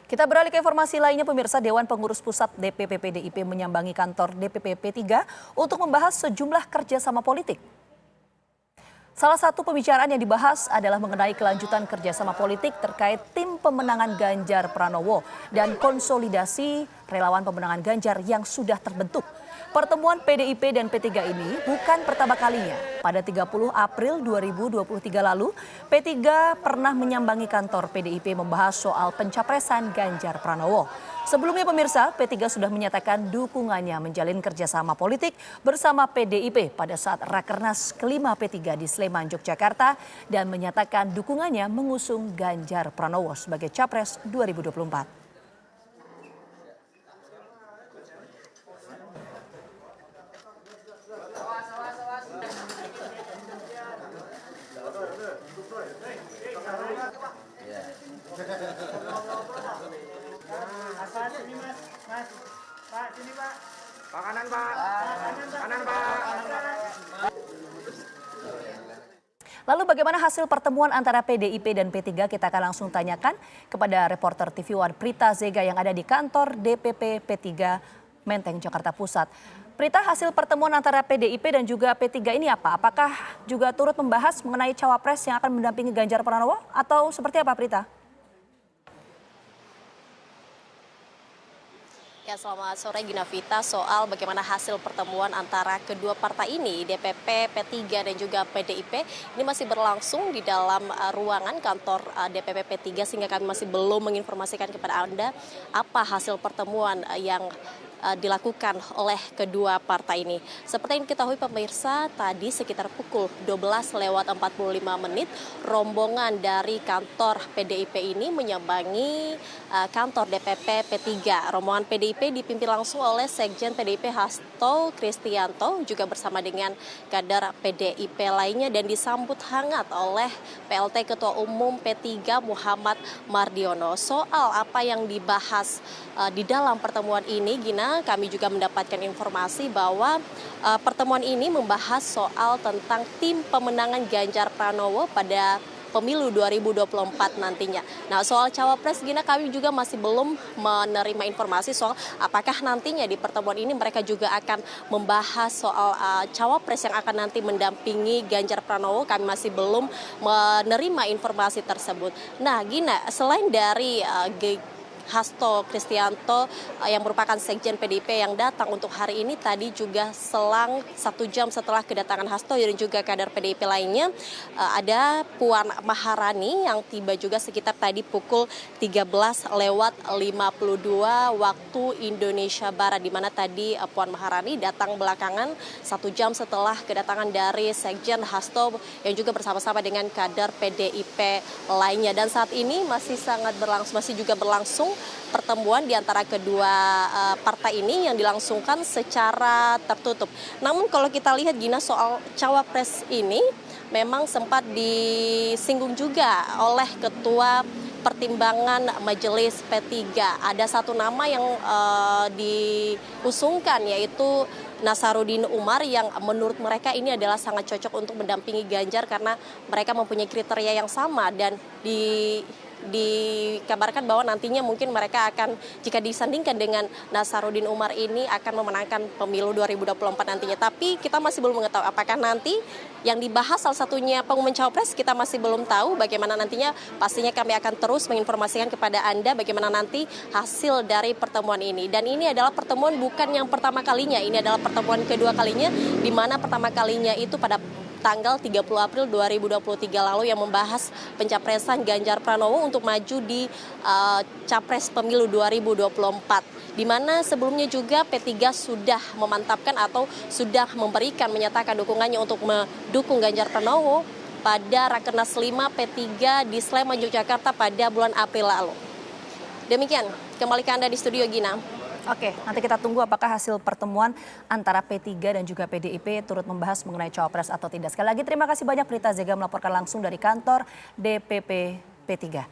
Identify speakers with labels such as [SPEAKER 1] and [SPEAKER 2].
[SPEAKER 1] Kita beralih ke informasi lainnya, pemirsa. Dewan Pengurus Pusat DPP PDIP menyambangi kantor DPP P3 untuk membahas sejumlah kerjasama politik. Salah satu pembicaraan yang dibahas adalah mengenai kelanjutan kerjasama politik terkait tim pemenangan Ganjar Pranowo dan konsolidasi relawan pemenangan Ganjar yang sudah terbentuk. Pertemuan PDIP dan P3 ini bukan pertama kalinya. Pada 30 April 2023 lalu, P3 pernah menyambangi kantor PDIP membahas soal pencapresan Ganjar Pranowo. Sebelumnya pemirsa, P3 sudah menyatakan dukungannya menjalin kerjasama politik bersama PDIP pada saat Rakernas kelima P3 di Sleman, Yogyakarta dan menyatakan dukungannya mengusung Ganjar Pranowo sebagai Capres 2024.
[SPEAKER 2] Pak, sini Pak. Pak kanan Pak. Kanan Pak.
[SPEAKER 1] Lalu bagaimana hasil pertemuan antara PDIP dan P3? Kita akan langsung tanyakan kepada reporter TV One Prita Zega yang ada di kantor DPP P3 Menteng, Jakarta Pusat. Prita, hasil pertemuan antara PDIP dan juga P3 ini apa? Apakah juga turut membahas mengenai cawapres yang akan mendampingi Ganjar Pranowo atau seperti apa, Prita?
[SPEAKER 3] Ya, selamat sore Gina Vita. Soal bagaimana hasil pertemuan antara kedua partai ini, DPP, P3 dan juga PDIP, ini masih berlangsung di dalam ruangan kantor DPP P3 sehingga kami masih belum menginformasikan kepada Anda apa hasil pertemuan yang dilakukan oleh kedua partai ini. Seperti yang diketahui pemirsa, tadi sekitar pukul 12:45 rombongan dari kantor PDIP ini menyambangi kantor DPP P3. Rombongan PDIP dipimpin langsung oleh Sekjen PDIP Hasto Kristianto juga bersama dengan kader PDIP lainnya dan disambut hangat oleh PLT Ketua Umum P3 Muhammad Mardiono. Soal apa yang dibahas di dalam pertemuan ini, Gina, kami juga mendapatkan informasi bahwa pertemuan ini membahas soal tentang tim pemenangan Ganjar Pranowo pada pemilu 2024 nantinya. Nah, soal cawapres, Gina, kami juga masih belum menerima informasi soal apakah nantinya di pertemuan ini mereka juga akan membahas soal cawapres yang akan nanti mendampingi Ganjar Pranowo. Kami masih belum menerima informasi tersebut. Nah, Gina, selain dari Hasto Kristianto yang merupakan Sekjen PDIP yang datang untuk hari ini, tadi juga selang 1 jam setelah kedatangan Hasto dan juga kader PDIP lainnya, ada Puan Maharani yang tiba juga sekitar tadi pukul 13:52 waktu Indonesia Barat, di mana tadi Puan Maharani datang belakangan 1 jam setelah kedatangan dari Sekjen Hasto yang juga bersama-sama dengan kader PDIP lainnya. Dan saat ini masih juga berlangsung pertemuan di antara kedua partai ini yang dilangsungkan secara tertutup. Namun kalau kita lihat, Gina, soal cawapres ini memang sempat disinggung juga oleh Ketua Pertimbangan Majelis P3. Ada satu nama yang diusungkan, yaitu Nasaruddin Umar, yang menurut mereka ini adalah sangat cocok untuk mendampingi Ganjar karena mereka mempunyai kriteria yang sama dan dikabarkan bahwa nantinya mungkin mereka akan, jika disandingkan dengan Nasaruddin Umar ini, akan memenangkan pemilu 2024 nantinya. Tapi kita masih belum mengetahui apakah nanti yang dibahas salah satunya pengumuman cawapres, kita masih belum tahu bagaimana nantinya. Pastinya kami akan terus menginformasikan kepada Anda bagaimana nanti hasil dari pertemuan ini. Dan ini adalah pertemuan bukan yang pertama kalinya, ini adalah pertemuan kedua kalinya, di mana pertama kalinya itu pada tanggal 30 April 2023 lalu yang membahas pencapresan Ganjar Pranowo untuk maju di Capres Pemilu 2024. Di mana sebelumnya juga P3 sudah memantapkan atau sudah menyatakan dukungannya untuk mendukung Ganjar Pranowo pada Rakernas 5 P3 di Sleman, Yogyakarta pada bulan April lalu. Demikian, kembali ke Anda di studio, Gina.
[SPEAKER 1] Oke, nanti kita tunggu apakah hasil pertemuan antara P3 dan juga PDIP turut membahas mengenai cawapres atau tidak. Sekali lagi terima kasih banyak Prita Zega melaporkan langsung dari kantor DPP P3.